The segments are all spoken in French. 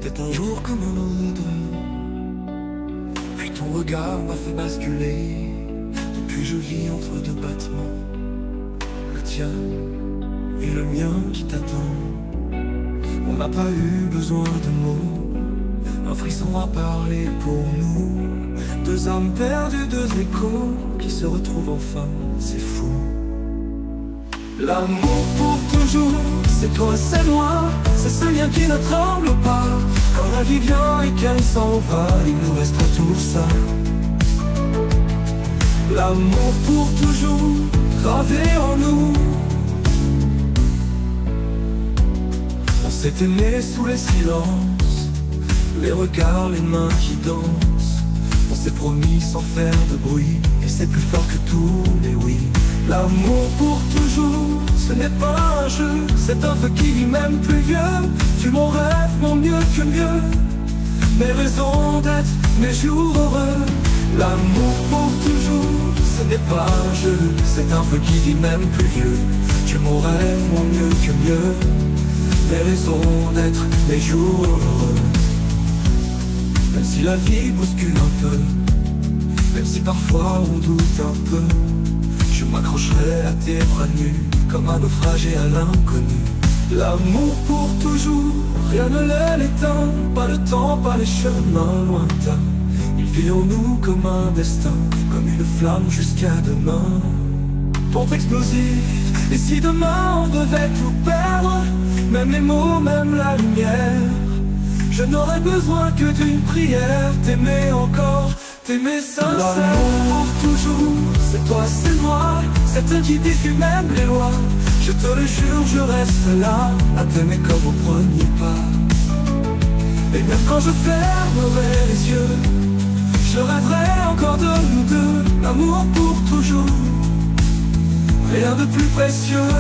C'était un jour comme un autre. Puis ton regard m'a fait basculer. Depuis je vis entre deux battements, le tien et le mien qui t'attend. On n'a pas eu besoin de mots, un frisson a parlé pour nous. Deux âmes perdues, deux échos qui se retrouvent enfin, c'est fou. L'amour pour toujours, c'est toi, c'est moi, c'est ce lien qui ne tremble pas. Quand la vie vient et qu'elle s'en va, il nous restera toujours ça. L'amour pour toujours, gravé en nous. On s'est aimé sous les silences, les regards, les mains qui dansent. On s'est promis sans faire de bruit, et c'est plus fort que tous les oui. L'amour pour toujours, ce n'est pas un jeu, c'est un feu qui vit même plus vieux. Tu mon rêve, mon mieux que mieux, mes raisons d'être, mes jours heureux. L'amour pour toujours, ce n'est pas un jeu, c'est un feu qui vit même plus vieux. Tu mon rêve, mon mieux que mieux, mes raisons d'être, mes jours heureux. Même si la vie bouscule un peu, même si parfois on doute un peu, je m'accrocherai à tes bras nus, comme un naufragé à l'inconnu. L'amour pour toujours, rien ne l'éteint, pas le temps, pas les chemins lointains. Il vit en nous comme un destin, comme une flamme jusqu'à demain. Pompe explosif, et si demain on devait tout perdre, même les mots, même la lumière, je n'aurais besoin que d'une prière, t'aimer encore, t'aimer sincère. L'amour pour toujours, c'est toi, c'est moi, c'est un qui défie même les lois. Je te le jure, je reste là, à t'aimer comme au premier pas. Et même quand je fermerai les yeux, je rêverai encore de nous deux. L'amour pour toujours, rien de plus précieux.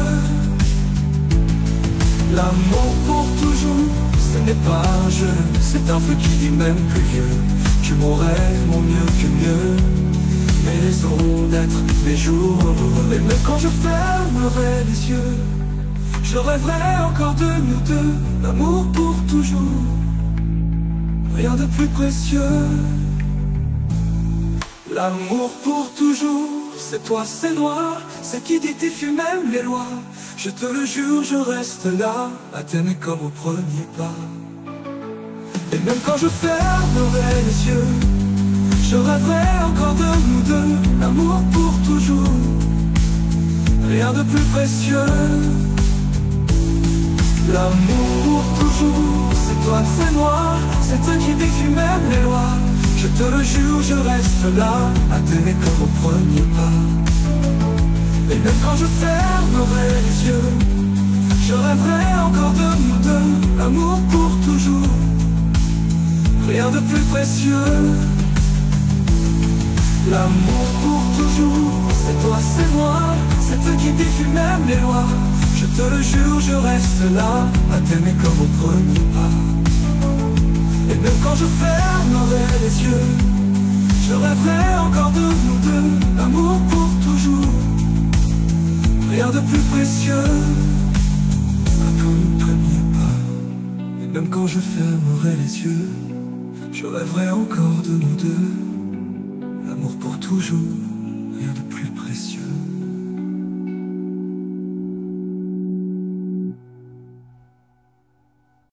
L'amour pour toujours, ce n'est pas un jeu, c'est un feu qui vit même plus vieux. Tu mon rêve, mon mieux que mieux, mes raisons d'être, mes jours heureux. Et même quand je fermerai les yeux, je rêverai encore de nous deux. L'amour pour toujours, rien de plus précieux. L'amour pour toujours, c'est toi, c'est noir, c'est qui défie même les lois. Je te le jure, je reste là, à t'aimer comme au premier pas. Et même quand je fermerai les yeux, je rêverai encore de nous deux. L'amour pour toujours, rien de plus précieux. L'amour pour toujours, c'est toi, c'est moi, c'est toi qui défie même les lois. Je te le jure, je reste là, à t'aimer comme au premier pas. Et même quand je fermerai les yeux, je rêverai encore de nous deux. L'amour pour toujours, rien de plus précieux. L'amour pour toujours, c'est toi, c'est moi, c'est toi qui défie même les lois. Je te le jure, je reste là, à t'aimer comme au premier pas. Et même quand je fermerai les yeux, je rêverai encore de nous deux. L'amour pour toujours, rien de plus précieux. Comme le premier pas. Et même quand je fermerai les yeux, je rêverai encore de nous deux. L'amour pour toujours.